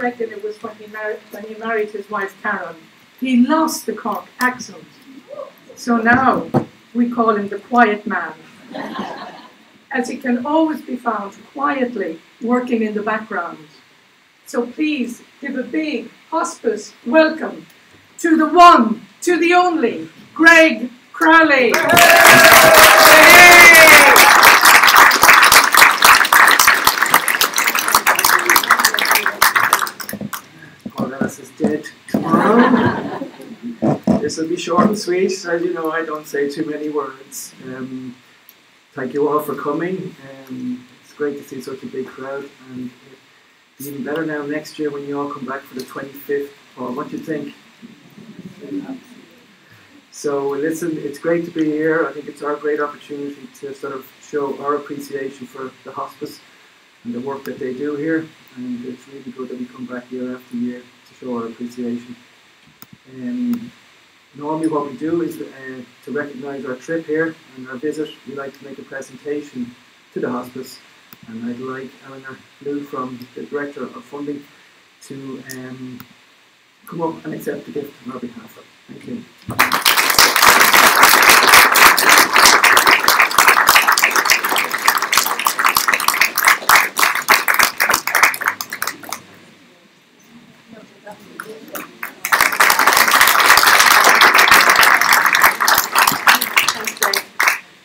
reckon it was when he married his wife Karen. He lost the Cork accent. So now we call him the quiet man, as he can always be found quietly working in the background. So please give a big hospice welcome to the one, to the only, Greg Crowley. Poor Ellis is dead tomorrow. This will be short and sweet. As you know, I don't say too many words. Thank you all for coming. It's great to see such a big crowd, and it's even better now next year when you all come back for the 25th. Paul, what do you think? So listen, it's great to be here. I think it's our great opportunity to sort of show our appreciation for the hospice and the work that they do here, and it's really good that we come back year after year to show our appreciation. Normally what we do is to recognise our trip here and our visit, we like to make a presentation to the hospice, and I'd like Eleanor Blue, from the Director of Funding, to come up and accept the gift on our behalf. Thank you.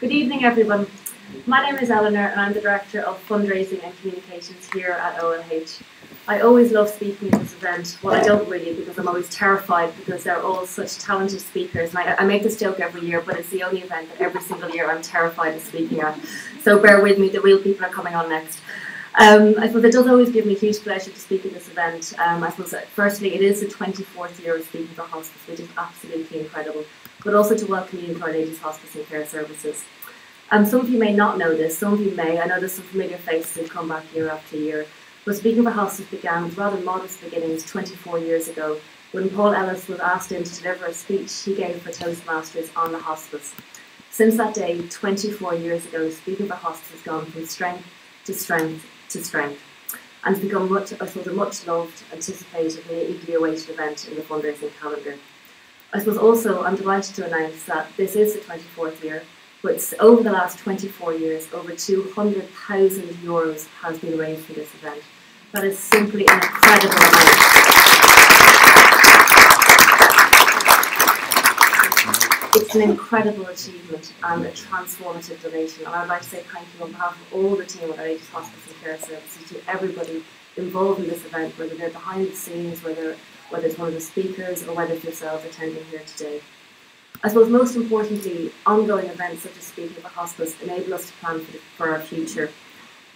Good evening, everyone. My name is Eleanor, and I'm the Director of Fundraising and Communications here at OLH. I always love speaking at this event. Well, I don't really, because I'm always terrified, because they're all such talented speakers. And I make this joke every year, but it's the only event that every single year I'm terrified of speaking at. So bear with me, the real people are coming on next. I suppose it does always give me huge pleasure to speak at this event. I suppose, firstly, it is the 24th year of Speaking for Hospice, which is absolutely incredible, but also to welcome you into Our Lady's Hospice and Care Services. Some of you may not know this, some of you may. I know there's some familiar faces who come back year after year. But Speaking for Hospice began with rather modest beginnings 24 years ago, when Paul Ellis was asked in to deliver a speech he gave for Toastmasters on the hospice. Since that day, 24 years ago, Speaking for Hospice has gone from strength to strength to strength, and it's become a much loved, anticipated and eagerly awaited event in the fundraising calendar. I suppose also I'm delighted to announce that this is the 24th year, but over the last 24 years, over €200,000 has been raised for this event. That is simply an incredible amount. It's an incredible achievement and a transformative donation. And I'd like to say thank you on behalf of all the team at Our Lady's Hospice and Care Services to everybody involved in this event, whether they're behind the scenes, whether it's one of the speakers, or whether it's yourselves attending here today. I suppose most importantly, ongoing events such as Speaking for Hospice enable us to plan for our future.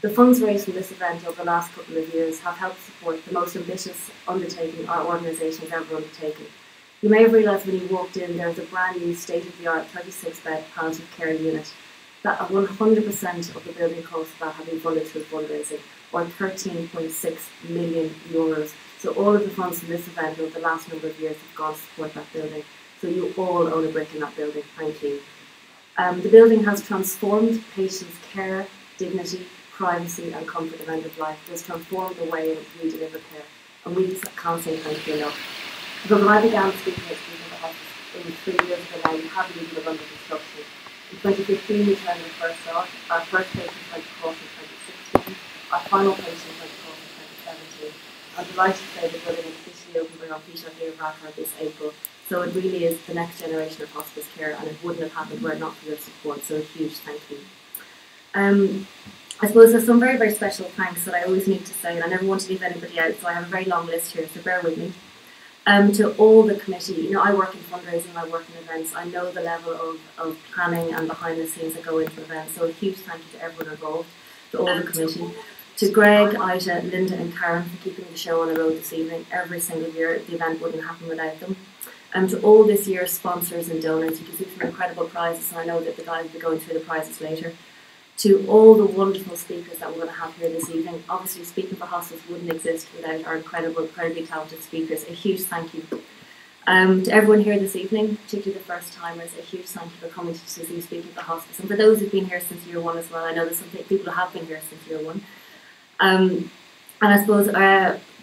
The funds raised from this event over the last couple of years have helped support the most ambitious undertaking our organisation has ever undertaken. You may have realised when you walked in there is a brand new state-of-the-art 36-bed palliative care unit. That 100% of the building costs of that have been funded through fundraising, or €13.6 million. So all of the funds from this event over the last number of years have gone to support that building. So you all own a brick in that building. Thank you. The building has transformed patients' care, dignity, privacy and comfort of end of life. It has transformed the way in which we deliver care, and we can't say thank you enough. Because when I began speaking at Speaking for Hospice, it was 3 years ago now, we haven't even been under construction. In 2015 we turned the first off. Our first patient went across in 2016. Our final patient went across in 2017. I'm delighted to say the building is officially open by our feet on here this April. So it really is the next generation of hospice care, and it wouldn't have happened were it not for your support. So a huge thank you. I suppose there's some very, very special thanks that I always need to say, and I never want to leave anybody out, so I have a very long list here, so bear with me. To all the committee, you know, I work in fundraising, I work in events, I know the level of planning and behind the scenes that go into events, so a huge thank you to everyone involved, to all the committee, to Greg, Ida, Linda and Karen for keeping the show on the road this evening. Every single year the event wouldn't happen without them. To all this year's sponsors and donors, you can see some incredible prizes, and I know that the guys will be going through the prizes later. To all the wonderful speakers that we're going to have here this evening. Obviously, Speaking for Hospice wouldn't exist without our incredibly talented speakers. A huge thank you. To everyone here this evening, particularly the first timers, a huge thank you for coming to see Speaking for Hospice. And for those who've been here since year one as well, I know there's some people who have been here since year one. And I suppose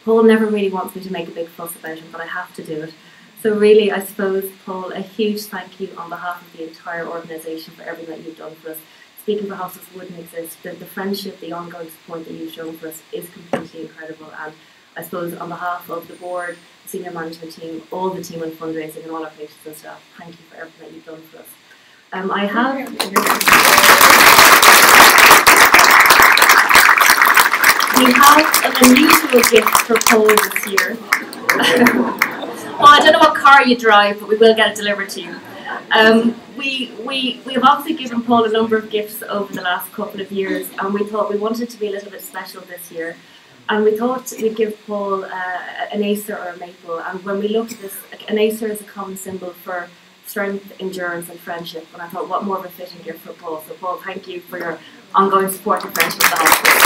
Paul never really wants me to make a big fuss about him, but I have to do it. So really, I suppose, Paul, a huge thank you on behalf of the entire organisation for everything that you've done for us. Speaking for Hospice wouldn't exist. The friendship, the ongoing support that you've shown for us is completely incredible. And I suppose on behalf of the board, the senior management team, all the team on fundraising and all our patients and staff, thank you for everything that you've done for us. I have... We have an unusual gift for Paul this year. Well, I don't know what car you drive, but we will get it delivered to you. We have obviously given Paul a number of gifts over the last couple of years, and we thought we wanted it to be a little bit special this year. And we thought we'd give Paul an Acer or a maple. And when we looked at this, an Acer is a common symbol for strength, endurance, and friendship. And I thought, what more of a fitting gift for Paul? So, Paul, thank you for your ongoing support and friendship with the hospital.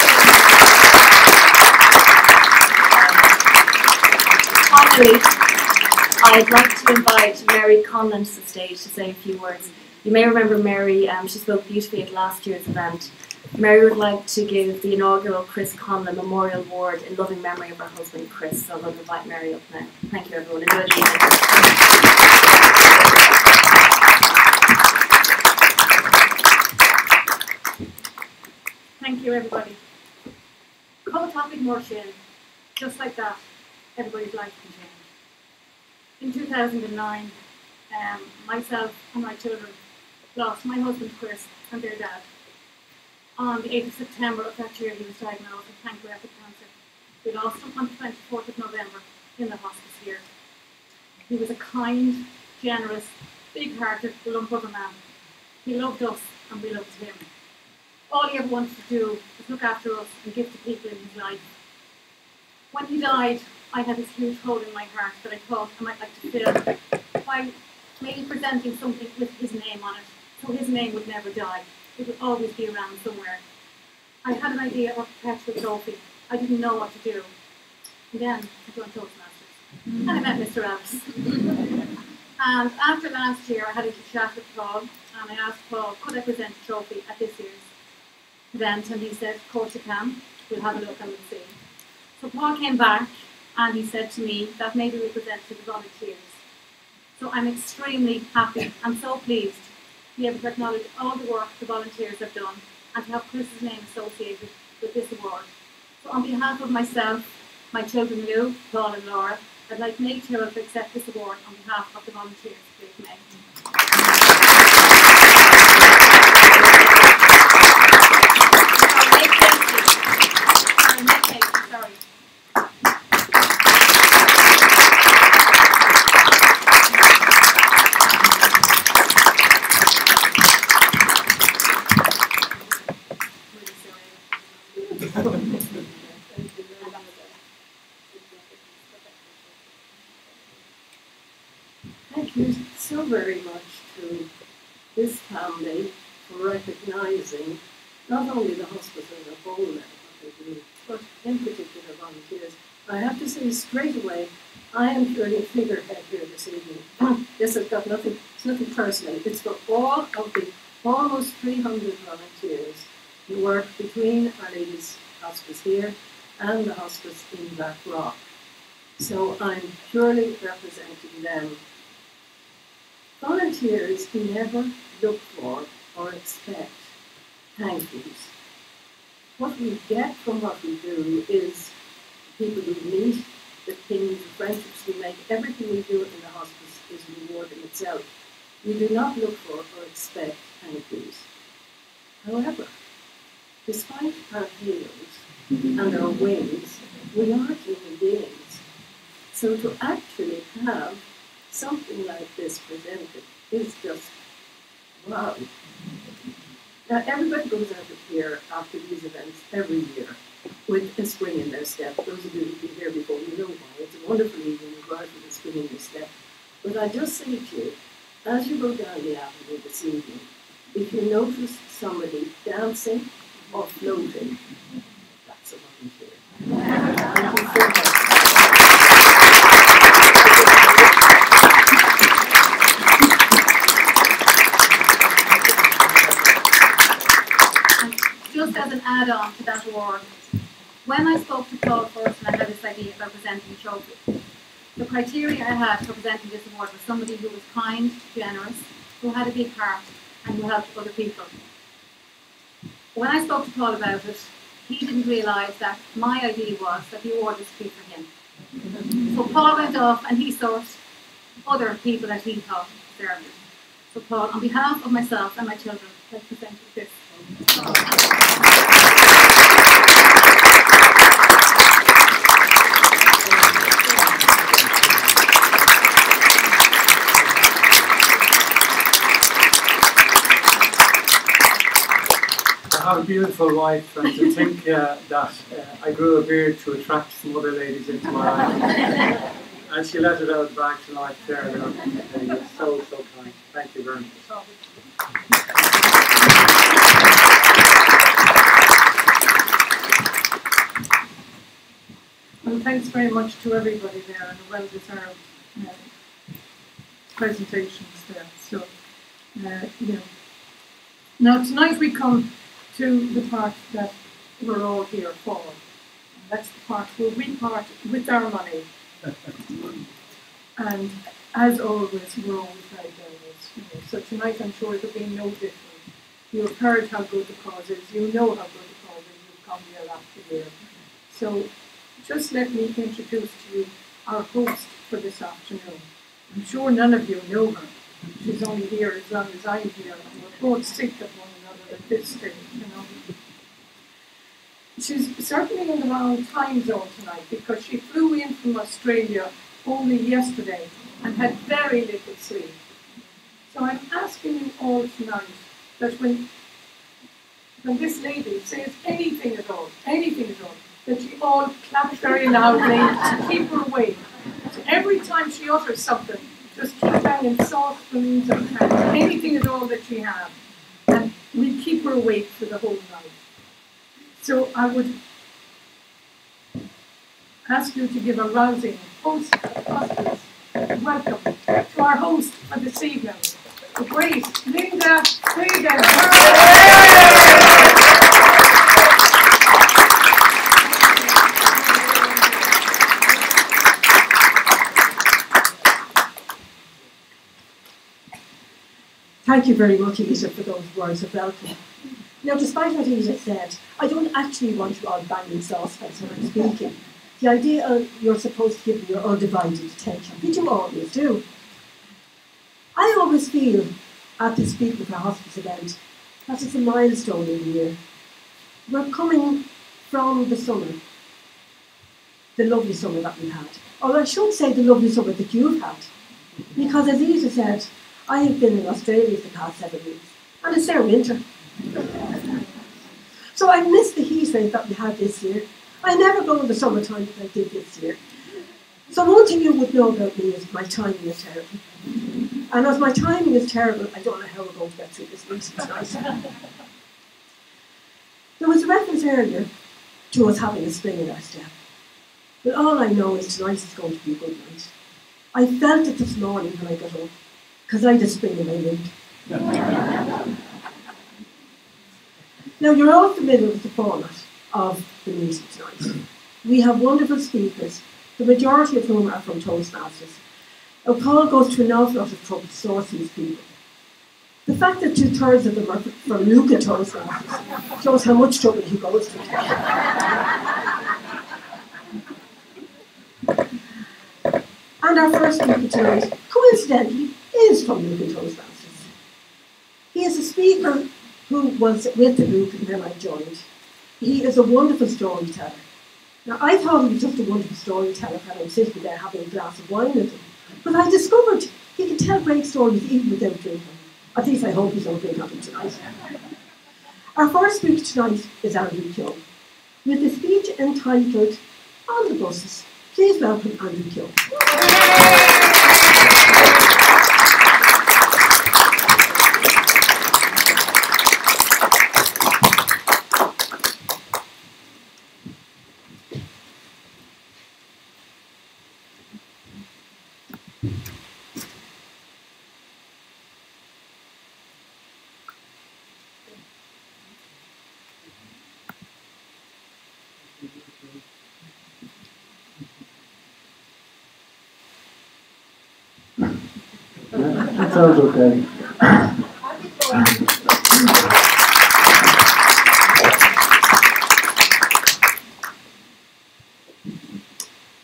Finally, I'd like to invite Mary Conlon to the stage to say a few words. You may remember Mary, she spoke beautifully at last year's event. Mary would like to give the inaugural Chris Conlon Memorial Award in loving memory of her husband Chris. So I'm going to invite Mary up now. Thank you everyone. Enjoy the evening. Thank you everybody. Cold topic more Shin. Just like that, everybody's life can change. In 2009, myself and my children lost my husband Chris and their dad. On the 8th of September of that year, he was diagnosed with pancreatic cancer. We lost him on the 24th of November in the hospice here. He was a kind, generous, big-hearted lump of a man. He loved us and we loved him. All he ever wanted to do was look after us and give to people in his life. When he died, I had this huge hole in my heart that I thought I might like to fill by maybe presenting something with his name on it, so his name would never die. It would always be around somewhere. I had an idea of a perpetual trophy. I didn't know what to do. And then I joined Toastmasters. And I met Mr. Ellis. And after last year, I had a chat with Paul, and I asked Paul, could I present a trophy at this year's event? And he said, of course you can. We'll have a look and we'll see. So Paul came back and he said to me that maybe we present to the volunteers. So I'm extremely happy. I'm so pleased to be able to acknowledge all the work the volunteers have done and to have Chris's name associated with this award. So on behalf of myself, my children Lou, Paul and Laura, I'd like Meg Tyrrell to accept this award on behalf of the volunteers. Please, Meg. Thank you so very much to this family for recognising not only the hospital as a whole and what they do, but in particular volunteers. I have to say straight away, I am purely figurehead here this evening. This has got nothing, it's nothing personal. It's for all of the almost 300 volunteers who work between Our Lady's Hospice here and the hospice in Blackrock. So I'm purely representing them. Volunteers never look for or expect thank yous. What we get from what we do is people we meet, the things, the friendships we make, everything we do in the hospice is reward in itself. We do not look for or expect thank yous. However, despite our tails and our wings, we are human beings. So to actually have something like this presented is just wow. Now everybody goes out of here after these events every year with a spring in their step. Those of you who've been here before, you know why. It's a wonderful evening, you go out with a spring in your step. But I just say to you, as you go down the avenue this evening, if you notice somebody dancing or floating, that's a volunteer. Thank you so much. Just as an add-on to that award, when I spoke to Paul first and I had this idea about presenting a trophy, the criteria I had for presenting this award was somebody who was kind, generous, who had a big heart, and who helped other people. When I spoke to Paul about it, he didn't realise that my idea was that the award was to be for him. So Paul went off and he sourced other people that he thought deserved it. So Paul, on behalf of myself and my children, I present you this. I have a beautiful wife, and to think that I grew a beard to attract some other ladies into my life. And she let it out back to life there. You're so, so kind. Thank you very much. Well, thanks very much to everybody there and a well-deserved presentations there. So, you know. Now tonight we come to the part that we're all here for. And that's the part where we part with our money. And as always, we're always very generous. You know. So tonight I'm sure it'll be no different. You've heard how good the cause is. You know how good the cause is. You've come year after year. So just let me introduce to you our host for this afternoon. I'm sure none of you know her. She's only here as long as I'm here, and we're both sick of one another at this stage, you know. She's certainly in the wrong time zone tonight because she flew in from Australia only yesterday and had very little sleep. So I'm asking you all tonight that when this lady says anything at all, that you all clap very loudly to keep her awake. So every time she utters something, just keep banging saucepans and anything at all that she has. And we keep her awake for the whole night. So I would ask you to give a rousing host of Hospice welcome to our host for this evening, the great Linda Regan. Thank you very much, Edith, for those words of welcome. Now, despite what Edith said, I don't actually want you all banging saucepans when I'm speaking. The idea you're supposed to give me your undivided attention, which you always do. I always feel at the Speaking for Hospice event that it's a milestone in the year. We're coming from the summer, the lovely summer that we've had. Or I should say the lovely summer that you've had. Because as Edith said, I have been in Australia for the past 7 weeks, and it's their winter. So I missed the heat wave that we had this year. I never go in the summertime like I did this year. So one thing you would know about me is my timing is terrible. And as my timing is terrible, I don't know how we're going to get through this meeting tonight. There was a reference earlier to us having a spring in our step. But all I know is tonight is going to be a good night. I felt it this morning when I got up, because I had a spring in my limb. Now, you're all familiar with the format of the meeting tonight. We have wonderful speakers, the majority of whom are from Toastmasters. Now, Paul goes to an awful lot of trouble to source these people. The fact that 2/3 of them are from Luca Toastmasters shows how much trouble he goes to. And our first speaker tonight, coincidentally, is from Luca Toastmasters. He is a speaker who was with the group and then I joined. He is a wonderful storyteller. Now, I thought he was just a wonderful storyteller when I was sitting there having a glass of wine with him. But I discovered he can tell great stories even without drinking. At least I hope he's not drinking on them tonight. Our first speaker tonight is Andrew Keogh, with a speech entitled On the Buses. Please welcome Andrew Keogh. That sounds okay.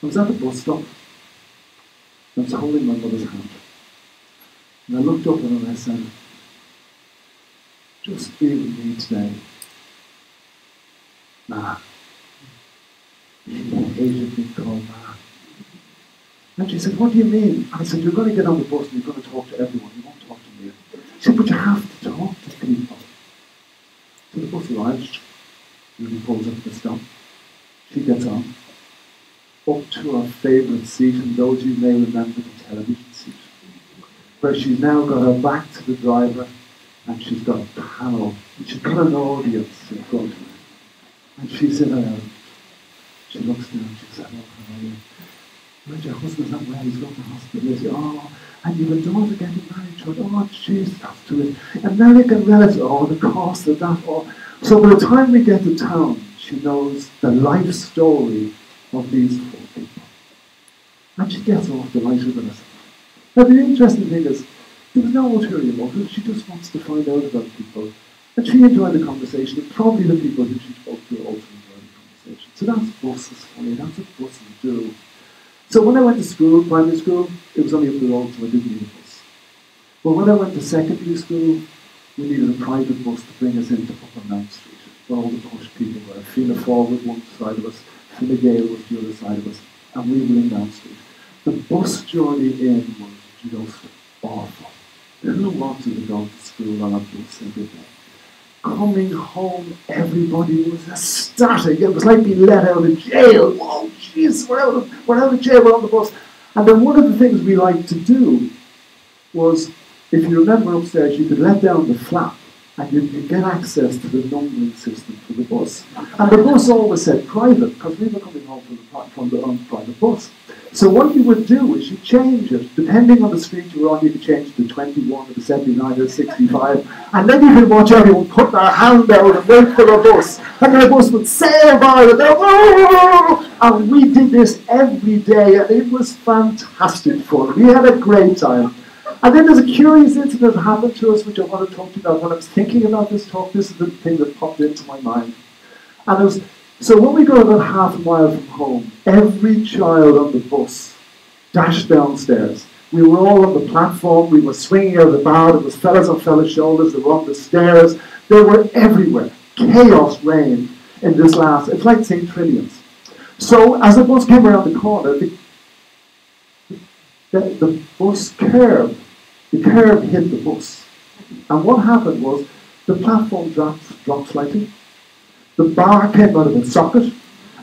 I was at the bus stop. I was holding my mother's hand. And I looked up at her and I said, just be with me today. Nah. She hated being called Ma. And she said, what do you mean? And I said, you're going to get on the bus and you're going to talk to everyone. You won't talk to me. She said, but you have to talk to people. So the bus arrives. He pulls up at the stop. She gets on. Up to her favourite seat, and those you may remember the television seat, where she's now got her back to the driver and she's got a panel and she's got an audience in front of her. And she's in her, she looks down and she says, oh, how are you? Where's your husband? That way he's gone to hospital. She says, oh, and you have a daughter getting married to it. Oh, jeez, that's to it. American relatives, oh, the cost of that. Oh. So by the time we get to town, she knows the life story of these four people. And she gets off delighted with herself. Now the interesting thing is, there was no ulterior motive. She just wants to find out about people. And she enjoyed the conversation, and probably the people who she spoke to also enjoyed the conversation. So that's buses for you, that's what buses do. So when I went to school, primary school, it was only up the road, so I didn't need a bus. But when I went to secondary school, we needed a private bus to bring us into Upper Mount Street, where all the posh people were. Fianna Fáil was one side of us, Fine Gael was the other side of us, and we were in Mount Street. The bus journey in was just awful. Who wanted to go to school on a bus every day? Coming home, everybody was ecstatic. It was like being let out of jail. Oh, jeez, we're out of jail, we're on the bus. And then one of the things we liked to do was, if you remember upstairs, you could let down the flap and you could get access to the numbering system for the bus. And the bus always said private, because we were coming home from the private bus. So what you would do is you change it. Depending on the street you were on, you could change to 21 or to 79 or 65. And then you could watch everyone put their hand out and wait for a bus. And the bus would sail by and they're, whoa! And we did this every day and it was fantastic fun. We had a great time. And then there's a curious incident that happened to us which I want to talk to you about. When I was thinking about this talk, this is the thing that popped into my mind. And it was, so when we got about half a mile from home, every child on the bus dashed downstairs. We were all on the platform, we were swinging out the bar, there was fellas on fellas' shoulders, they were on the stairs, they were everywhere. Chaos reigned in this last, it's like St. Trillians. So as the bus came around the corner, the bus curved. The curb hit the bus. And what happened was, the platform dropped slightly. The bar came out of its socket,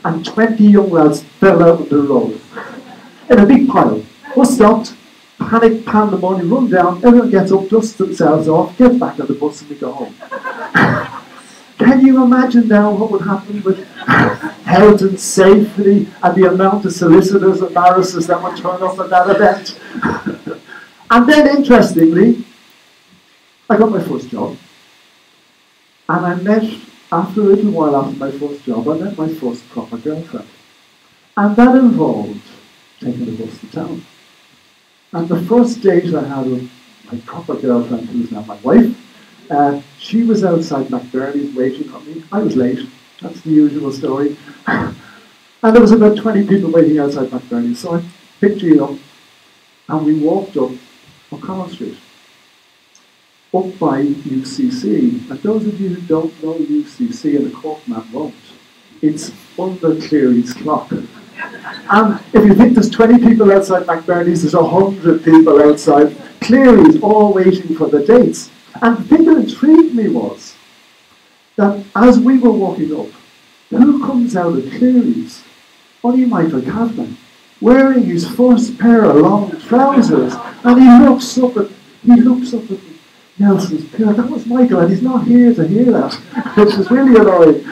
and 20 young lads fell out of the road in a big pile. Bus stopped, panic, pandemonium, run down, everyone gets up, dusts themselves off, gets back on the bus, and we go home. Can you imagine now what would happen with health and safety and the amount of solicitors and barristers that would turn up at that event? And then, interestingly, I got my first job. And I met, after a little while after my first job, I met my first proper girlfriend. And that involved taking the bus to town. And the first date I had with my proper girlfriend, who's now my wife, she was outside McBurney's waiting on me. I was late. That's the usual story. And there was about 20 people waiting outside McBurney's. So I picked her up, and we walked up O'Connell Street, up by UCC. And those of you who don't know UCC, and the Corkman won't, it's under Cleary's clock. And if you think there's 20 people outside McBurney's, there's 100 people outside Cleary's, all waiting for the dates. And the thing that intrigued me was that as we were walking up, who comes out of Cleary's? Only Michael Kavanagh, wearing his first pair of long trousers, and he looks up at Nelson's pair. That was Michael, and he's not here to hear that, which is really annoying.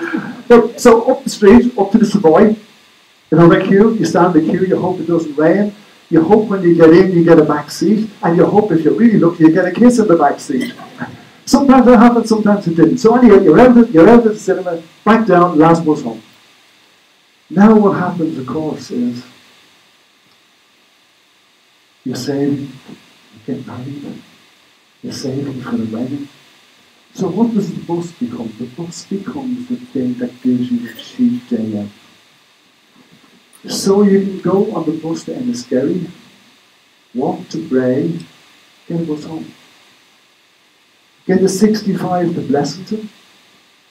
But so up the street, up to the Savoy, in a queue, you stand in the queue, you hope it doesn't rain, you hope when you get in, you get a back seat, and you hope if you're really lucky, you get a kiss in the back seat. Sometimes that happened, sometimes it didn't. So anyway, you're out of the cinema, back down, last bus home. Now what happens, of course, is you say, you get married, you're saving for the wedding. So what does the bus become? The bus becomes the thing that gives you the cheap day out. So you can go on the bus to Enniskerry, walk to Bray, get a bus home. Get a 65 to Blessington,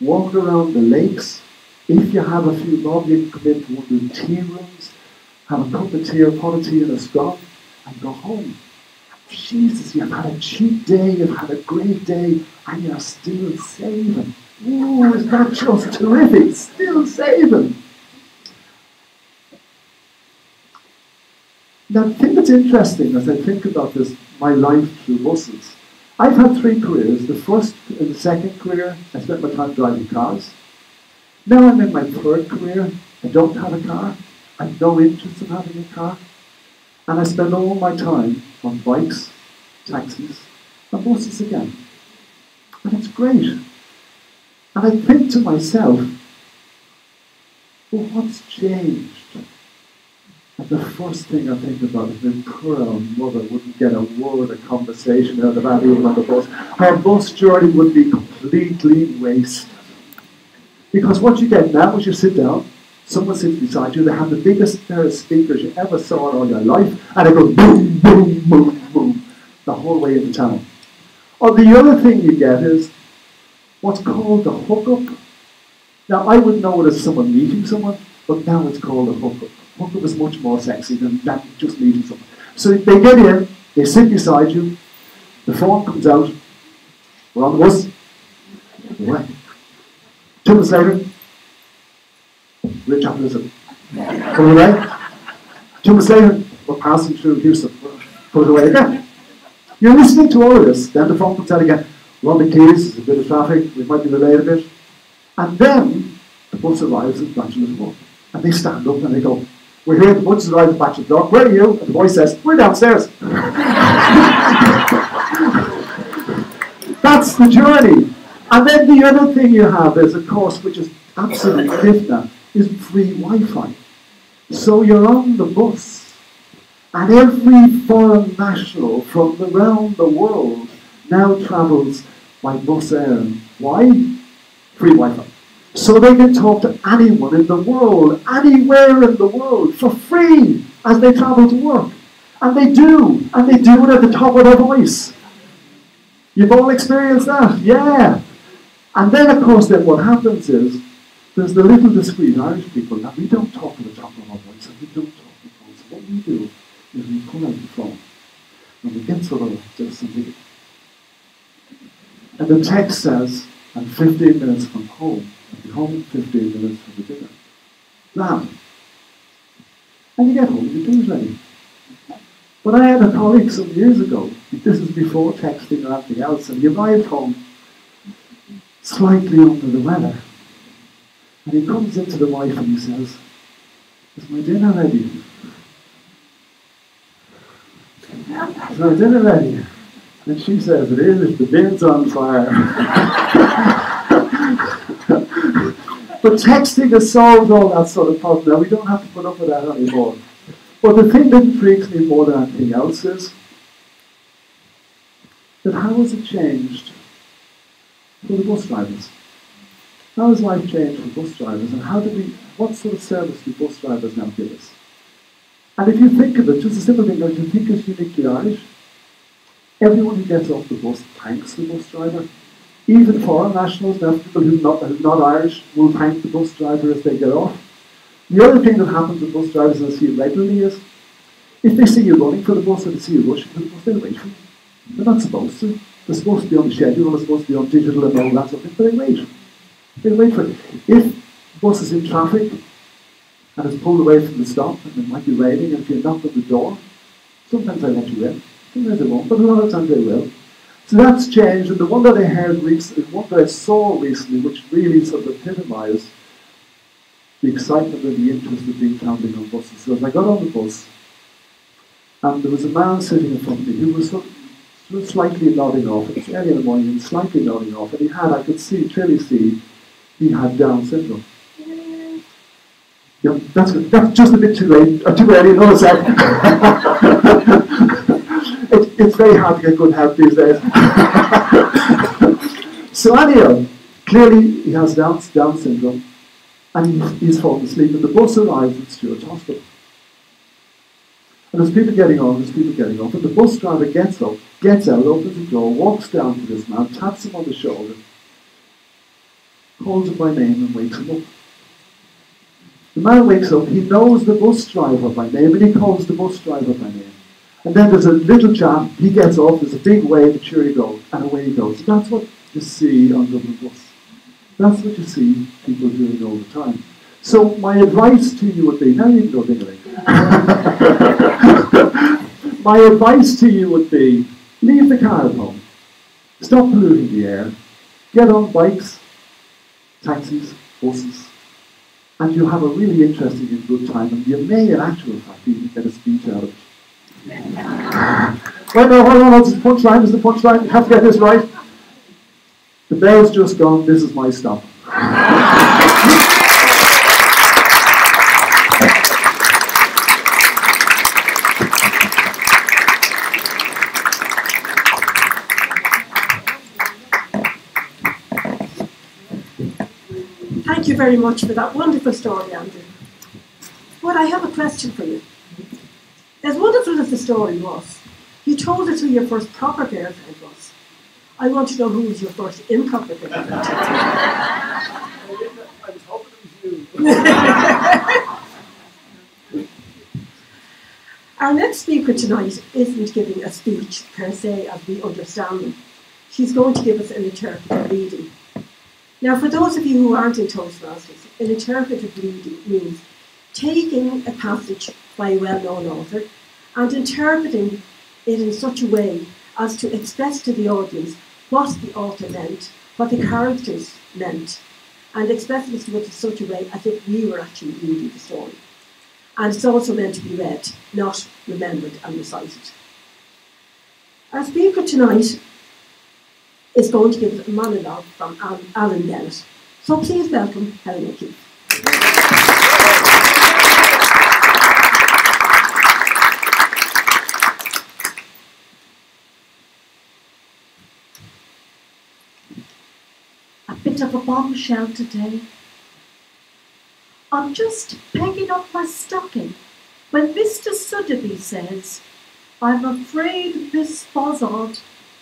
walk around the lakes. If you have a few bob, you can come into one of the tea rooms, have a cup of tea or pot of tea and a scone, and go home. Jesus, you've had a cheap day, you've had a great day, and you're still saving. Ooh, isn't that just terrific? Still saving. Now, the thing that's interesting as I think about this, my life through buses, I've had 3 careers. The first and the second career, I spent my time driving cars. Now I'm in my 3rd career. I don't have a car. I have no interest in having a car. And I spend all my time on bikes, taxis, and buses again. And it's great. And I think to myself, well, what's changed? And the first thing I think about is my poor old mother wouldn't get a word of conversation out of anyone on the bus. Her bus journey would be completely wasted. Because what you get now is you sit down, someone sits beside you, they have the biggest pair of speakers you ever saw in all your life, and it goes boom, boom, boom, boom, the whole way into town. Or the other thing you get is what's called the hookup. Now, I would know it as someone meeting someone, but now it's called a hookup. Hookup is much more sexy than that, just meeting someone. So they get in, they sit beside you, the phone comes out, we're on the bus, away. 2 minutes later, Rich Appleton, coming away. 2 minutes later, we're passing through Houston, coming away again. You're listening to all of this, then the phone comes out again, we're on the keys, there's a bit of traffic, we might be delayed a bit. And then the bus arrives at Bachelor's Walk, and they stand up and they go, we're here at the bus arrives at Bachelor's Walk, where are you? And the boy says, we're downstairs. That's the journey. And then the other thing you have is, of course, which is absolutely fifth now, is free Wi-Fi. So you're on the bus, and every foreign national from around the world now travels by bus air. Why? Free Wi-Fi. So they can talk to anyone in the world, anywhere in the world, for free as they travel to work. And they do it at the top of their voice. You've all experienced that, yeah. And then, of course, then what happens is, there's the little discreet Irish people, and we don't talk at the top of our voice, and we don't talk on the phone. So what we do is we pull out the phone, and we get sort of like this, and the text says, I'm 15 minutes from home, I'll be home in 15 minutes for the dinner. That. And you get home, your dinner's ready. But I had a colleague some years ago, this is before texting or anything else, and he arrived home slightly under the weather. And he comes into the wife and he says, is my dinner ready? Is my dinner ready? And she says, it is, the bin's on fire. But texting has solved all that sort of problem. Now, we don't have to put up with that anymore. But the thing that intrigues me more than anything else is that how has it changed for the bus drivers? How has life changed for bus drivers, and what sort of service do bus drivers now give us? And if you think of it, just a simple thing, if you think it's uniquely Irish, everyone who gets off the bus thanks the bus driver. Even foreign nationals, now people who are not Irish, will thank the bus driver as they get off. The other thing that happens with bus drivers, and I see it regularly, is if they see you running for the bus or they see you rushing for the bus, they'll wait for you. They're not supposed to. They're supposed to be on the schedule, they're supposed to be on digital and all that sort of thing, but they wait. They wait for it. If the bus is in traffic and it's pulled away from the stop and it might be raining, and if you knock on the door, sometimes they let you in, sometimes they won't, but a lot of times they will. So that's changed, and the one that I heard recently, the one that I saw recently, which really sort of epitomised the excitement and the interest of being travelling on buses. So as I got on the bus, and there was a man sitting in front of me who was sort of slightly nodding off. It was early in the morning, and slightly nodding off, and I could clearly see, he had Down syndrome. Yeah, that's good. That's just a bit too late, or too early, another sec. it's very hard to get good help these days. So anyhow, clearly he has Down syndrome, and he's fallen asleep, and the bus arrives at Stuart's Hospital. And there's people getting on, and the bus driver gets up, gets out, opens the door, walks down to this man, taps him on the shoulder, calls him by name and wakes him up. The man wakes up, he knows the bus driver by name, and he calls the bus driver by name. And then there's a little chap, he gets off, there's a big wave, and sure he goes, and away he goes. That's what you see on Dublin Bus. That's what you see people doing all the time. So my advice to you would be, now you can go ding-a-ling. My advice to you would be, leave the car at home, stop polluting the air, get on bikes, taxis, buses, and you'll have a really interesting and good time, and you may in actual fact even get a speech out of it. Wait, no, hold on, this is the punchline, you have to get this right. The bell's just gone, this is my stop. Thank you very much for that wonderful story, Andrew. But I have a question for you. As wonderful as the story was, you told us who your first proper girlfriend was. I want to know who was your first improper girlfriend. I was hoping it was you. Our next speaker tonight isn't giving a speech per se as we understand them. She's going to give us an interpretive reading. Now, for those of you who aren't in Toastmasters, an interpretive reading means taking a passage by a well-known author and interpreting it in such a way as to express to the audience what the author meant, what the characters meant, and expressing it in such a way as if we were actually reading the story. And it's also meant to be read, not remembered and recited. Our speaker tonight is going to give us a monologue from Alan Bennett. So please welcome Helen O'Keefe. A bit of a bombshell today. I'm just pegging up my stocking when Mr. Sotheby says, "I'm afraid, Miss Bozzard,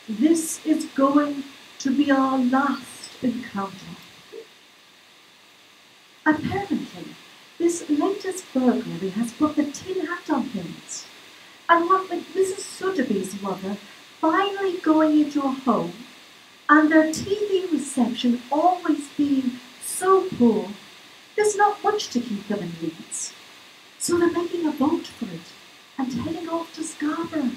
this is going to be our last encounter." Apparently, this latest burglary has put the tin hat on things, and what with Mrs. Sotheby's mother finally going into a home and their TV reception always being so poor, there's not much to keep them in Leeds. So they're making a vote for it and heading off to Scarborough.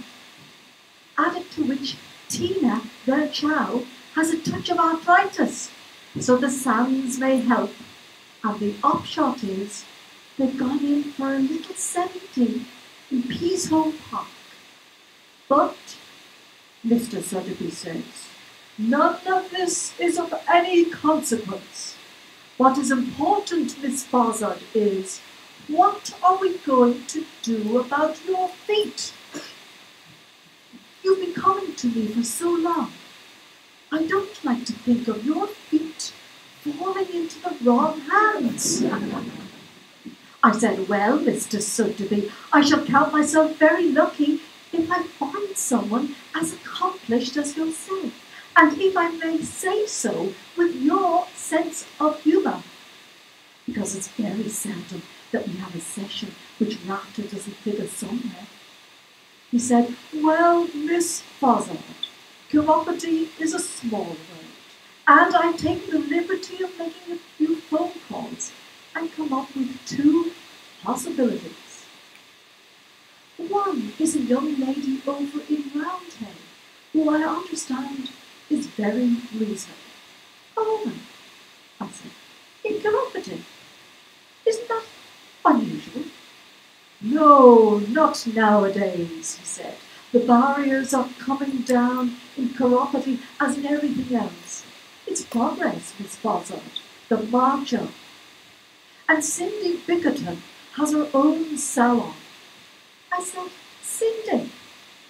Added to which Tina, their chow, has a touch of arthritis, so the sands may help. And the upshot is they've gone in for a little 70 in Peashole Park. But, Mr. Sotheby says, none of this is of any consequence. What is important, Miss Bozzard, is what are we going to do about your feet? You've been coming to me for so long. I don't like to think of your feet falling into the wrong hands. I said, well, Mr. Sotheby, I shall count myself very lucky if I find someone as accomplished as yourself, and if I may say so, with your sense of humour. Because it's very seldom that we have a session which laughter doesn't figure somewhere. He said, well, Miss Bozzard, chiropody is a small word, and I've taken the liberty of making a few phone calls and come up with two possibilities. One is a young lady over in Roundhead, who I understand is very reasonable. A woman, I said, in chiropody. Isn't that unusual? No, not nowadays, he said. The barriers are coming down in chiropody as in everything else. It's progress, Miss Bozzard, the march up. And Cindy Bickerton has her own salon. I said, Cindy,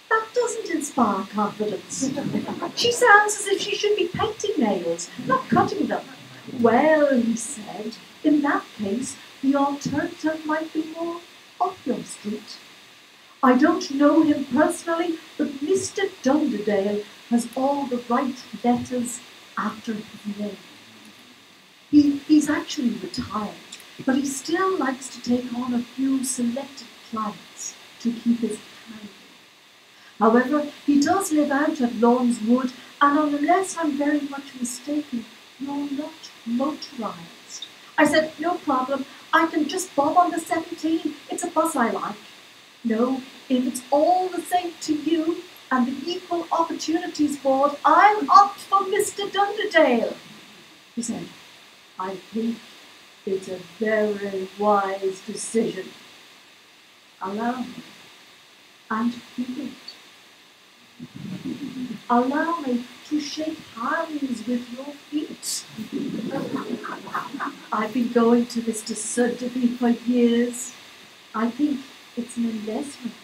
that doesn't inspire confidence. She sounds as if she should be painting nails, not cutting them. Well, he said, in that case, the alternative might be more up your street. I don't know him personally, but Mr. Dunderdale has all the right letters after his name. He's actually retired, but he still likes to take on a few selected clients to keep his hand. However, he does live out at Lawns Wood, and unless I'm very much mistaken, you're not motorised. I said, no problem, I can just bob on the 17, it's a bus I like. No, if it's all the same to you and the Equal Opportunities Board, I'll opt for Mr. Dunderdale. He said, I think it's a very wise decision. Allow me. And he did. Allow me to shake hands with your feet. I've been going to Mr. Suddaby for years. I think it's an investment.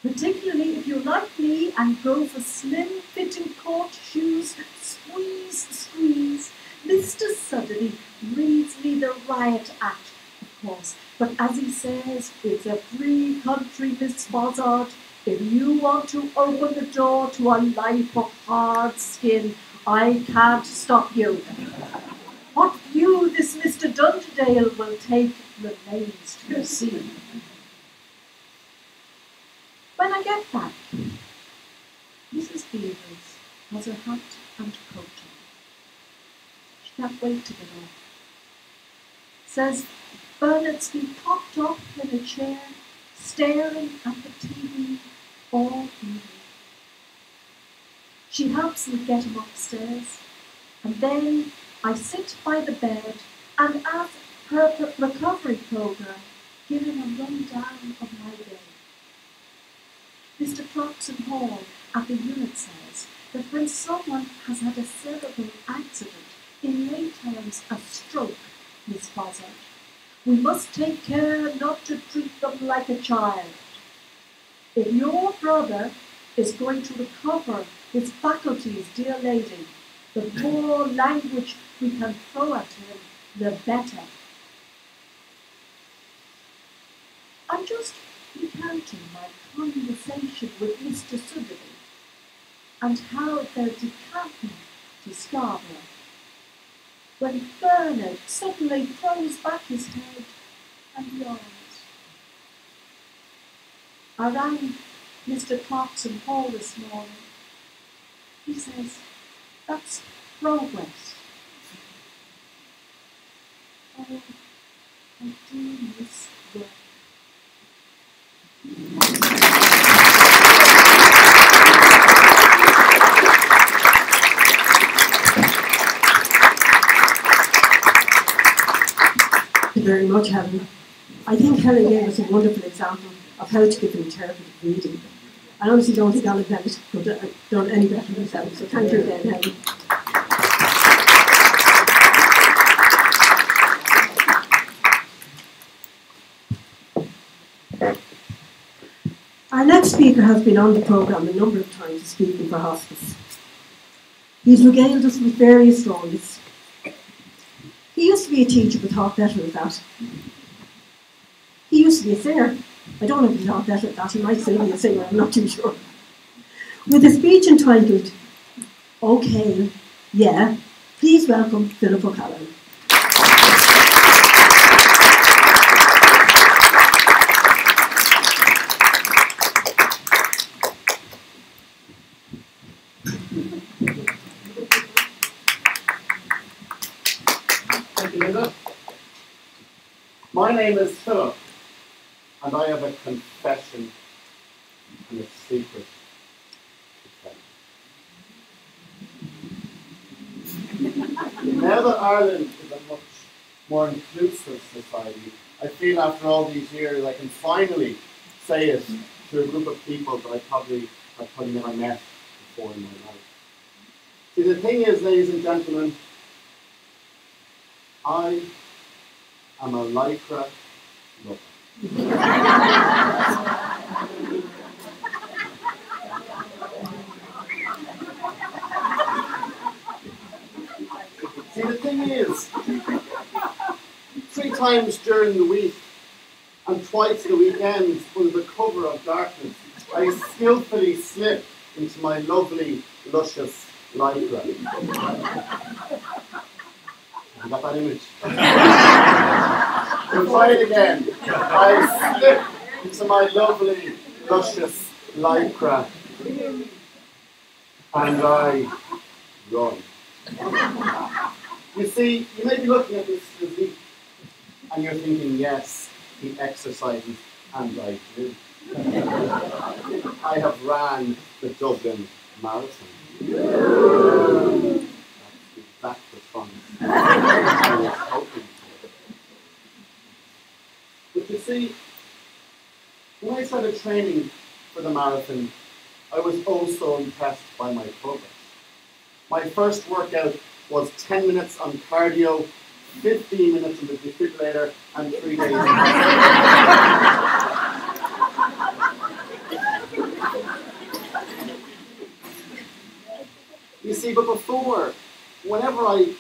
Particularly if you're like me and go for slim-fitting court shoes, squeeze. Mr. Suddaby reads me the Riot Act, of course. But as he says, it's a free country, Miss Fozzard. If you want to open the door to a life of hard skin, I can't stop you. What view this Mr. Dunderdale will take remains to be seen. When I get back, Mrs. Beavers has her hat and coat on. She can't wait to get off. Says Bernard's been propped up in a chair, staring at the TV all evening. She helps me get him upstairs, and then I sit by the bed and, as her recovery programme, give him a rundown of my day. Mr. Clarkson Hall at the unit says that when someone has had a cerebral accident, in lay terms a stroke, Miss Fozzard, we must take care not to treat them like a child. If your brother is going to recover his faculties, dear lady, the more language we can throw at him, the better. I'm just recounting my conversation with Mr. Suddaby and how they're decamping to Scarborough, when Bernard suddenly throws back his head and yawns. I rang Mr. Clarkson Hall this morning. He says, that's progress. Oh, I do miss work. Thank you very much, Helen. I think Helen gave us a wonderful example of how to give interpretive reading. I honestly don't think Alan Bennett could have done any better himself, so thank you again, Helen. Our next speaker has been on the programme a number of times, Speaking for Hospice. He's regaled us with various stories. He used to be a teacher, but thought better of that. He used to be a singer. I don't know if he thought better of that. He might still be a singer, I'm not too sure. With a speech entitled, OK, Yeah, please welcome Philip O'Callaghan. Thank you, Linda. My name is Philip, and I have a confession and a secret to tell. Now that Ireland is a much more inclusive society, I feel after all these years I can finally say it to a group of people that I probably never met before in my life. See, the thing is, ladies and gentlemen, I am a lycra lover. times during the week and twice the weekends under the cover of darkness, I skillfully slip into my lovely, luscious lycra. You got that image? We'll try it again. I slip into my lovely, luscious lycra and I run. You see, you may be looking at this physique and you're thinking, yes, he exercises, and I do. I have ran the Dublin Marathon. That's the response I was hoping for. But you see, when I started training for the marathon, I was also impressed by my progress. My first workout was 10 minutes on cardio, 15 minutes on the defibrillator, and 3 days in You see, but before, whenever I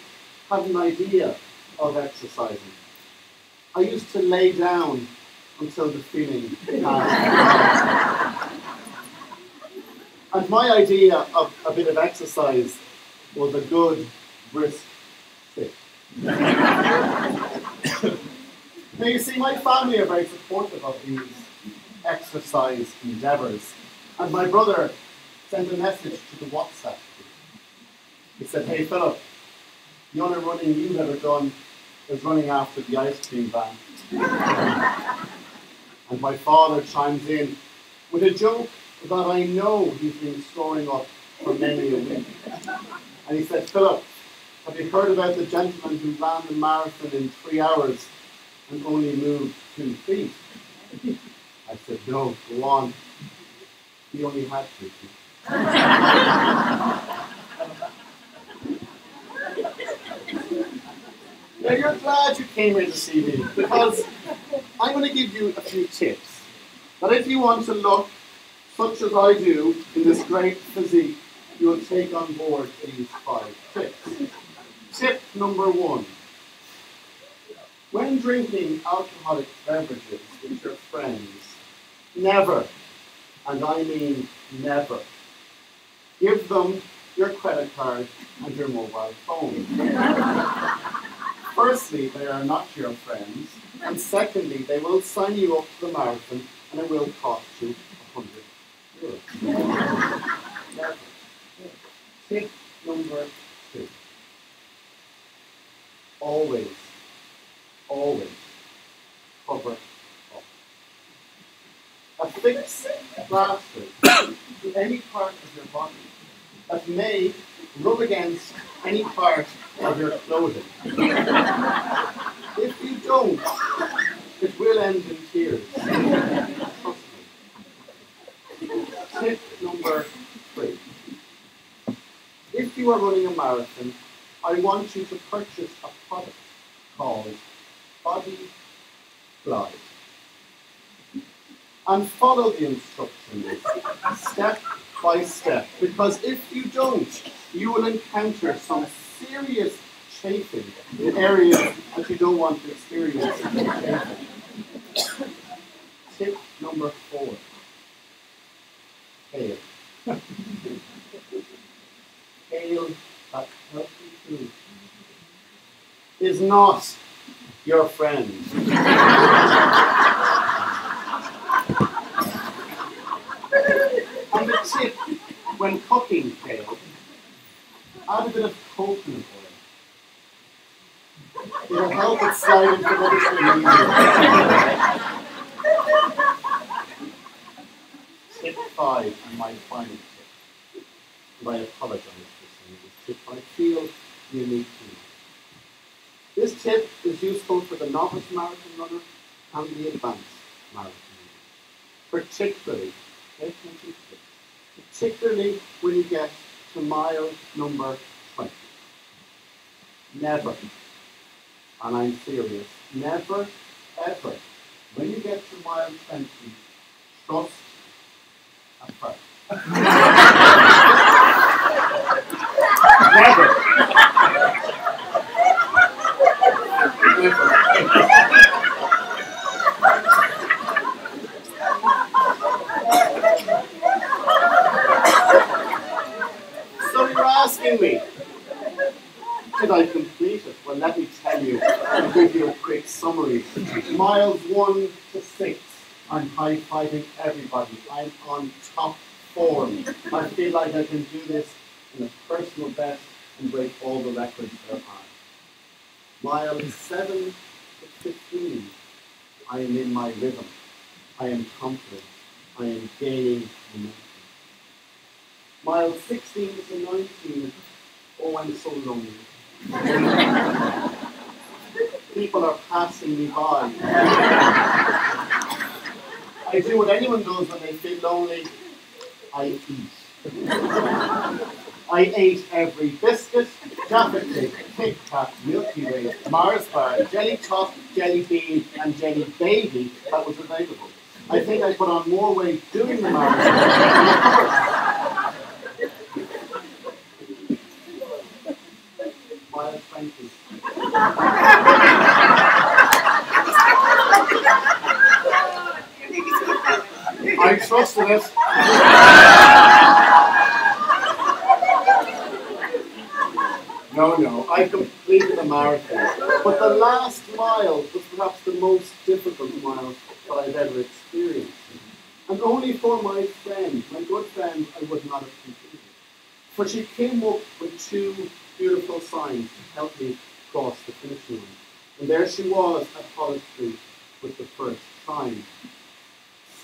had an idea of exercising, I used to lay down until the feeling passed. And my idea of a bit of exercise was a good, brisk sit. Now you see, my family are very supportive of these exercise endeavours. And my brother sent a message to the WhatsApp group. He said, "Hey Philip, the only running you've ever done is running after the ice cream van." And my father chimes in with a joke that I know he's been storing up for many a week. And he said, "Philip, have you heard about the gentleman who ran the marathon in 3 hours and only moved 2 feet?" I said, "No, go on. He only had 2 feet." Now you're glad you came here to see me, because I'm going to give you a few tips that if you want to look such as I do in this great physique, you'll take on board these 5 tips. Tip number 1. When drinking alcoholic beverages with your friends, never, and I mean never, give them your credit card and your mobile phone. Firstly, they are not your friends, and secondly, they will sign you up to the marathon and it will cost you €100. Never. Tip number 2. Always cover up. Affix plaster to any part of your body that may rub against any part of your clothing. If you don't, it will end in tears. Trust me. Tip number 3. If you are running a marathon, I want you to purchase a product called Body Glide. And follow the instructions step by step, because if you don't, you will encounter some serious chafing in areas that you don't want to experience chafing. Tip number 4. Kale. Kale, that healthy food, is not your friend. And the tip when cooking kale, add a bit of coconut oil. It'll help it slide into the easier. Tip 5, and my final tip, and I apologize for saying this tip, I feel unique to me. This tip is useful for the novice marathon runner and the advanced marathon runner. Particularly, pay attention to this, particularly when you get to mile number 20. Never, and I'm serious, never, ever, when you get to mile 20, trust a friend. Never. Never. asking me, did I complete it? Well, let me tell you and give you a quick summary. Miles 1 to 6, I'm high-fiving everybody. I'm on top form. I feel like I can do this in a personal best and break all the records there are. Miles 7 to 15, I am in my rhythm. I am confident. I am gaining momentum. Miles 16 to 19, oh, I'm so lonely. People are passing me by. I do what anyone does when they feel lonely. I eat. I ate every biscuit, Jaffa Cake, Kit Kat, Milky Way, Mars Bar, Jelly Top, Jelly Bean, and Jelly Baby that was available. I think I put on more weight doing the marathon. Miles 20. I trusted it. No, I completed the marathon. But the last mile was perhaps the most difficult mile that I've ever experienced. And only for my friend, my good friend, I would not have completed. For she came up with 2 beautiful signs to help me cross the finish line. And there she was at Hollis Street with the first sign.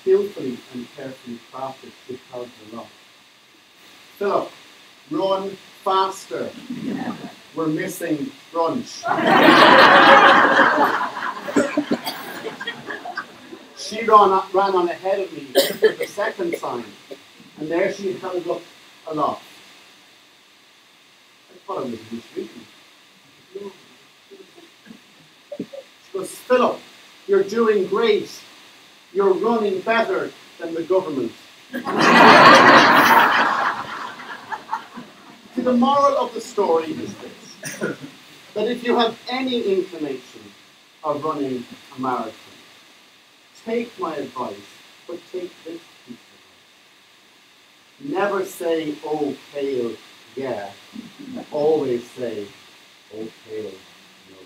Skillfully and carefully crafted, she held her up. Philip, run faster. We're missing brunch. She ran on ahead of me with the second sign, and there she held up aloft. I thought I was retreating. She goes, Philip, you're doing great. You're running better than the government. See, the moral of the story is this, that if you have any inclination of running a marathon, take my advice, but take this piece of advice. Never say, oh, pale, yeah. Always say, oh, pale, no.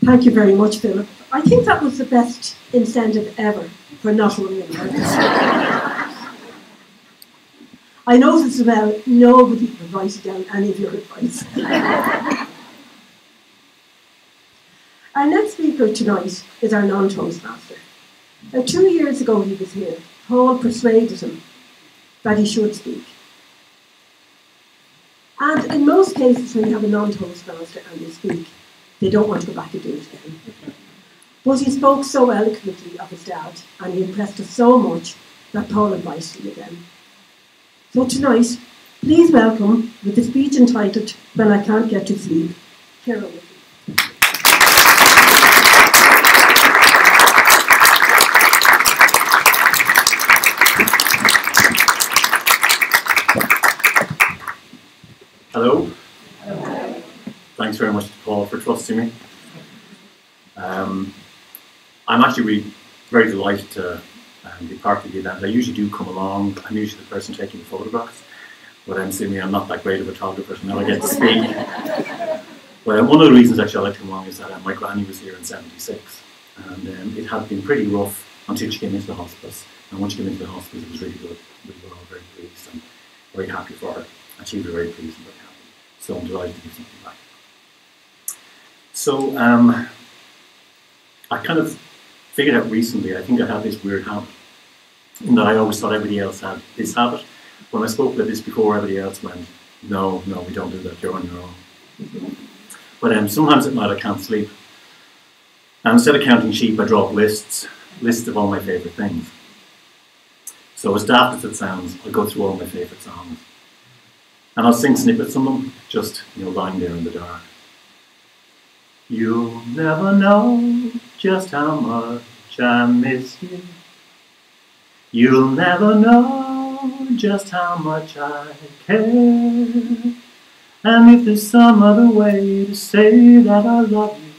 Thank you very much, Philip. I think that was the best incentive ever for not running a marathon. I noticed as well, nobody would write down any of your advice. Our next speaker tonight is our non-Toastmaster. 2 years ago he was here. Paul persuaded him that he should speak. And in most cases when you have a non-Toastmaster and they speak, they don't want to go back and do it again. But he spoke so eloquently of his dad, and he impressed us so much that Paul invited him again. So tonight, please welcome, with the speech entitled When I Can't Get to Sleep, Kira Whitty. Hello. Thanks very much to Paul for trusting me. I'm actually really very delighted to be part of the event. I usually do come along. I'm usually the person taking the photographs, but I'm not that great of a photographer, so now I get to speak. But one of the reasons actually I like to come along is that my granny was here in '76, and it had been pretty rough until she came into the hospice. And once she came into the hospice, it was really good. We were all very pleased and very happy for her, and she was very pleased and very happy. So I'm delighted to give something back. So I kind of figured out recently, I think I had this weird habit, in that I always thought everybody else had this habit. When I spoke about this before, everybody else went, no, we don't do that, you're on your own. But sometimes at night I can't sleep. And instead of counting sheep, I draw up lists of all my favourite things. So as daft as it sounds, I'll go through all my favourite songs. And I'll sing snippets of them, just lying there in the dark. You'll never know just how much I miss you. You'll never know just how much I care. And if there's some other way to say that I love you,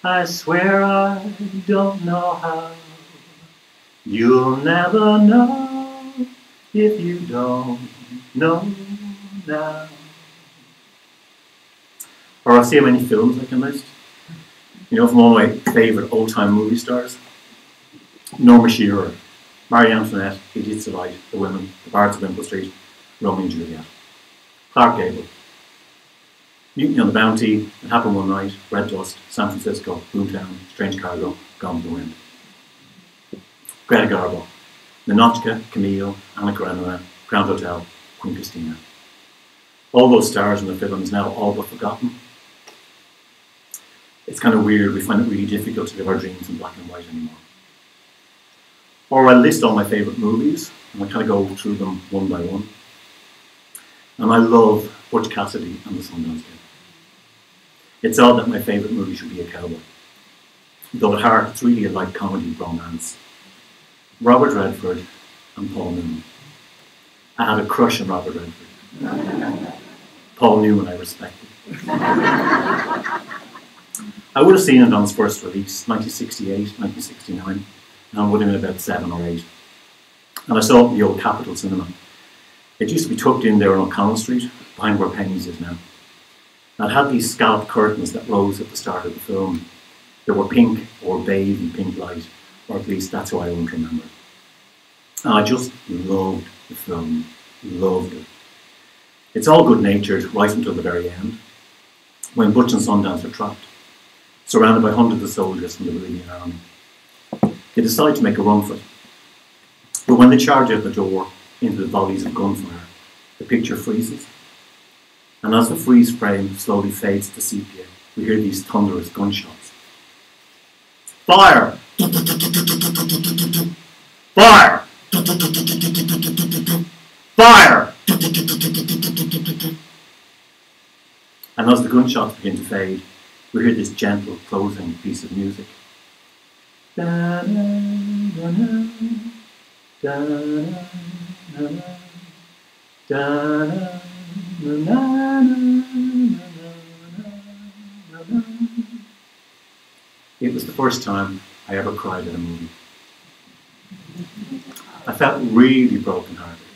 I swear I don't know how. You'll never know if you don't know now. Or I'll see how many films I can list. You know, from all my favourite old-time movie stars. Norma Shearer, Marie Antoinette, Idiots Delight, The Women, The Bards of Wimpole Street, Romeo and Juliet. Clark Gable, Mutiny on the Bounty, It Happened One Night, Red Dust, San Francisco, Boomtown, Strange Cargo, Gone with the Wind. Greta Garbo, Ninotchka, Camille, Anna Karenina, Grand Hotel, Queen Christina. All those stars in the films now all but forgotten. It's kind of weird, we find it really difficult to live our dreams in black and white anymore. Or I list all my favourite movies, and I kind of go through them one by one. And I love Butch Cassidy and the Sundance Kid. It's odd that my favourite movie should be a cowboy. Though at heart, it's really a light comedy romance. Robert Redford and Paul Newman. I had a crush on Robert Redford. Paul Newman I respected. I would have seen it on its first release, 1968, 1969, and I would have been about 7 or 8. And I saw it in the old Capitol Cinema. It used to be tucked in there on O'Connell Street, behind where Penny's is now. And it had these scalloped curtains that rose at the start of the film. They were pink or beige in pink light, or at least that's how I won't remember. And I just loved the film, loved it. It's all good-natured right until the very end, when Butch and Sundance are trapped, surrounded by hundreds of soldiers from the Bolivian army. They decide to make a run for it. But when they charge out the door into the volleys of gunfire, the picture freezes. And as the freeze frame slowly fades to sepia, we hear these thunderous gunshots. Fire! Fire! Fire! And as the gunshots begin to fade, we hear this gentle closing piece of music. It was the first time I ever cried at a movie. I felt really brokenhearted.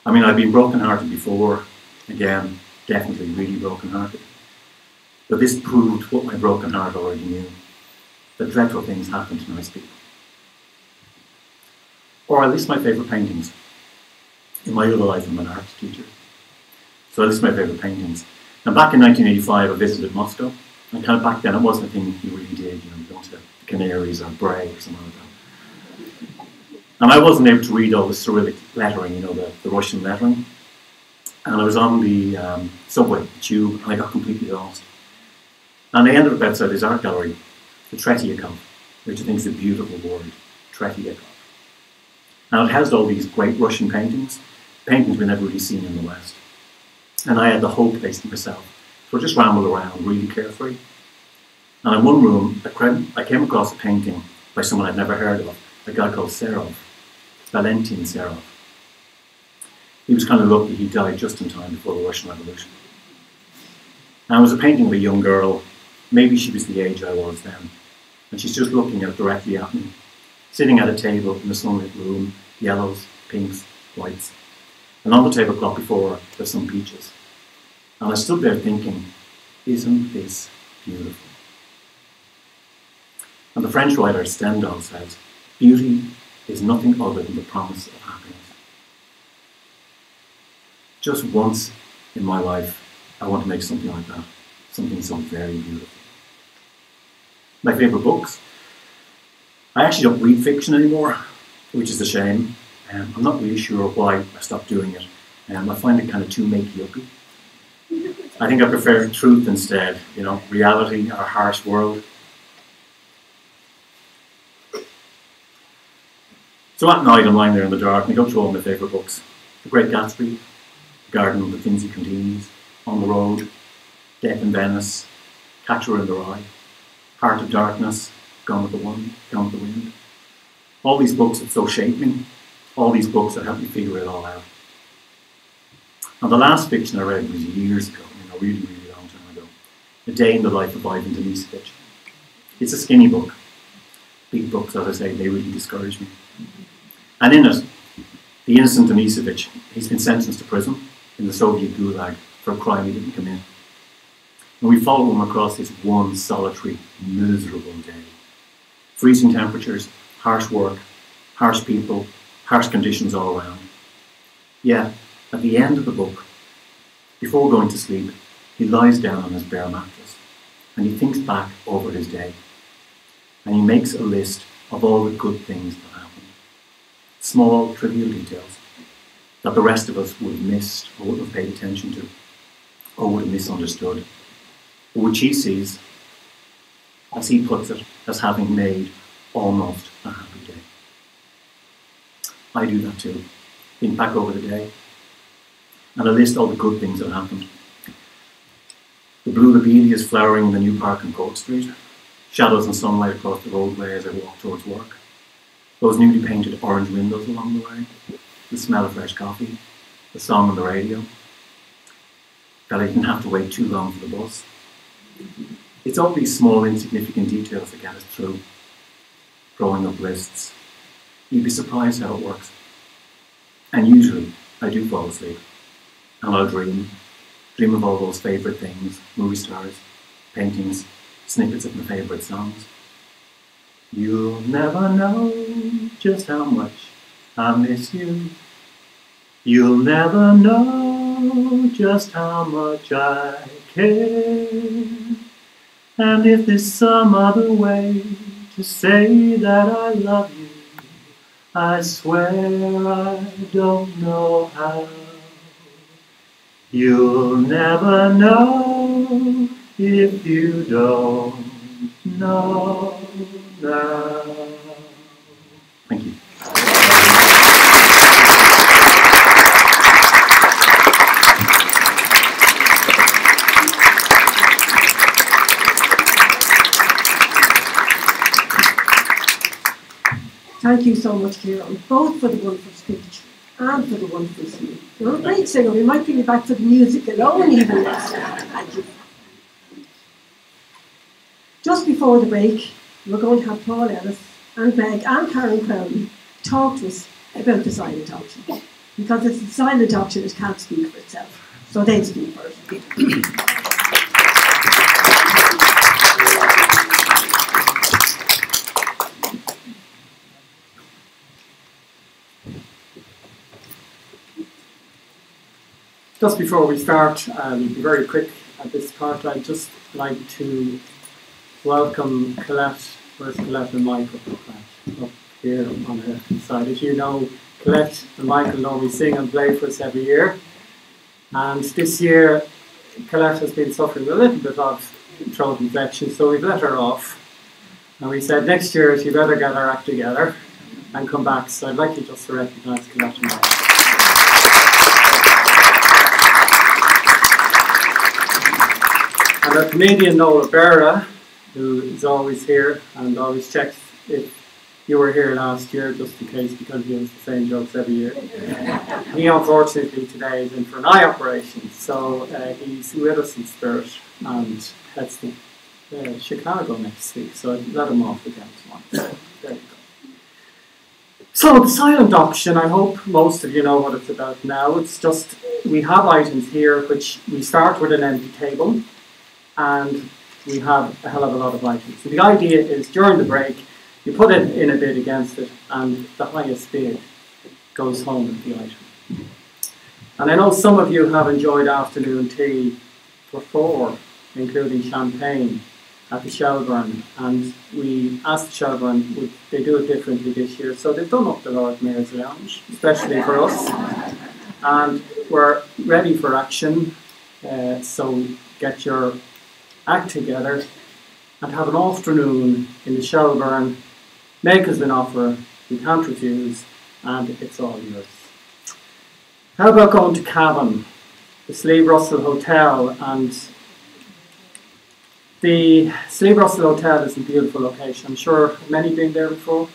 I mean, I'd been brokenhearted before, again, definitely really brokenhearted. But this proved what my broken heart already knew, that dreadful things happen to nice people. Or I list my favourite paintings. In my other life, I'm an art teacher. So I list my favourite paintings. And back in 1985, I visited Moscow. And kind of back then, it wasn't a thing you really did, you know, going to the Canaries or Bray or something like that. And I wasn't able to read all the Cyrillic lettering, you know, the Russian lettering. And I was on the subway, the tube, and I got completely lost. And I ended up outside this art gallery, the Tretiakov, which I think is a beautiful word, Tretiakov. Now it housed all these great Russian paintings we've never really seen in the West. And I had the whole place to myself. So I just rambled around, really carefree. And in one room, I came across a painting by someone I'd never heard of, a guy called Serov, Valentin Serov. He was kind of lucky he died just in time before the Russian Revolution. And it was a painting of a young girl, maybe she was the age I was then, and she's just looking out directly at me, sitting at a table in a sunlit room, yellows, pinks, whites. And on the tablecloth before her, there's some peaches. And I stood there thinking, isn't this beautiful? And the French writer Stendhal says, beauty is nothing other than the promise of happiness. Just once in my life, I want to make something like that, something so very beautiful. My favourite books? I actually don't read fiction anymore, which is a shame. I'm not really sure why I stopped doing it. I find it kind of too makey-uppy. I think I prefer truth instead, you know, reality, our harsh world. So at night I'm lying there in the dark and I go through all my favourite books. The Great Gatsby, The Garden of the Quincy Continues, On the Road, Death in Venice, Catcher in the Rye, Heart of Darkness, Gone with the Wind. All these books that so shaped me, all these books that help you figure it all out. And the last fiction I read was years ago, really, really long time ago. A Day in the Life of Ivan Denisovich. It's a skinny book. Big books, as I say, they really discourage me. And in it, the innocent Denisovich, he's been sentenced to prison in the Soviet Gulag for a crime he didn't commit. And we follow him across this one solitary, miserable day. Freezing temperatures, harsh work, harsh people, harsh conditions all around. Yet, at the end of the book, before going to sleep, he lies down on his bare mattress and he thinks back over his day. And he makes a list of all the good things that happened. Small, trivial details that the rest of us would have missed or wouldn't have paid attention to or would have misunderstood. But which he sees, as he puts it, as having made almost a happy day. I do that too. Think back over the day and I list all the good things that happened. The blue lobelias flowering in the new park on Court Street, shadows and sunlight across the roadway as I walk towards work, those newly painted orange windows along the way, the smell of fresh coffee, the song on the radio, that I didn't have to wait too long for the bus. It's all these small, insignificant details that get us through. Growing up lists. You'd be surprised how it works. And usually, I do fall asleep. And I'll dream of all those favourite things, movie stars, paintings, snippets of my favourite songs. You'll never know just how much I miss you. You'll never know just how much I care. And if there's some other way to say that I love you, I swear I don't know how. You'll never know if you don't know now. Thank you. Thank you so much, Kieran, both for the wonderful speech and for the wonderful singing. You're a great singer. We might bring you back for the music alone even next year. Thank you. Just before the break, we're going to have Paul Ellis and Meg and Karen Crowley talk to us about the silent auction. Because it's the silent auction that can't speak for itself. So they'll speak first. Just before we start, we'll be very quick at this part. I'd just like to welcome Colette. Where's Colette and Michael? Up here on the side. As you know, Colette and Michael normally sing and play for us every year. And this year, Colette has been suffering a little bit of throat infection, so we've let her off. And we said next year she better get her act together and come back. So I'd like you just to recognise Colette and Michael. And our comedian Nola Berra, who is always here and always checks if you were here last year, just in case, because he has the same jokes every year. He unfortunately today is in for an eye operation, so he's with us in spirit and heads to Chicago next week, so I'd let him off again tomorrow. So there you go. So the silent auction, I hope most of you know what it's about now. It's just, we have items here which we start with an empty table, and we have a hell of a lot of items. So the idea is during the break, you put it in a bid against it, and the highest bid goes home with the item. And I know some of you have enjoyed afternoon tea for 4, including champagne, at the Shelburne. And we asked the Shelburne, would they do it differently this year? So they've done up the Lord Mayor's Lounge, especially for us. And we're ready for action. So get your act together and have an afternoon in the Shelburne. Make us an offer, we can't refuse, and it's all yours. How about going to Cavan, the Slieve Russell Hotel? And the Slieve Russell Hotel is a beautiful location. I'm sure many have been there before.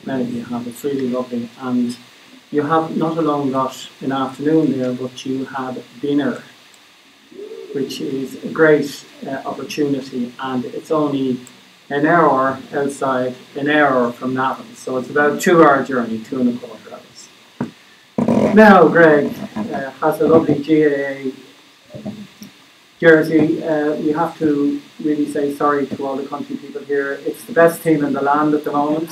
Many of you have. It's really lovely. And you have not alone got an afternoon there, but you have dinner, which is a great opportunity, and it's only an hour outside, an hour from Navan, so it's about a 2-hour journey, 2.25 hours. Now Greg has a lovely GAA jersey. We have to really say sorry to all the country people here. It's the best team in the land at the moment.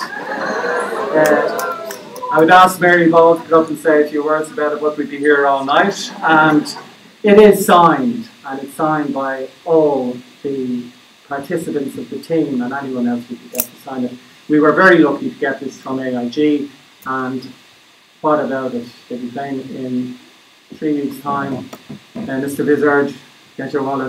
I would ask Mary Ball to get up and say a few words about it, but we'd be here all night. And it is signed, and it's signed by all the participants of the team and anyone else who could get to sign it. We were very lucky to get this from AIG, and what about it? They'll be playing in 3 weeks' time. Mr. Vizard, get your wallet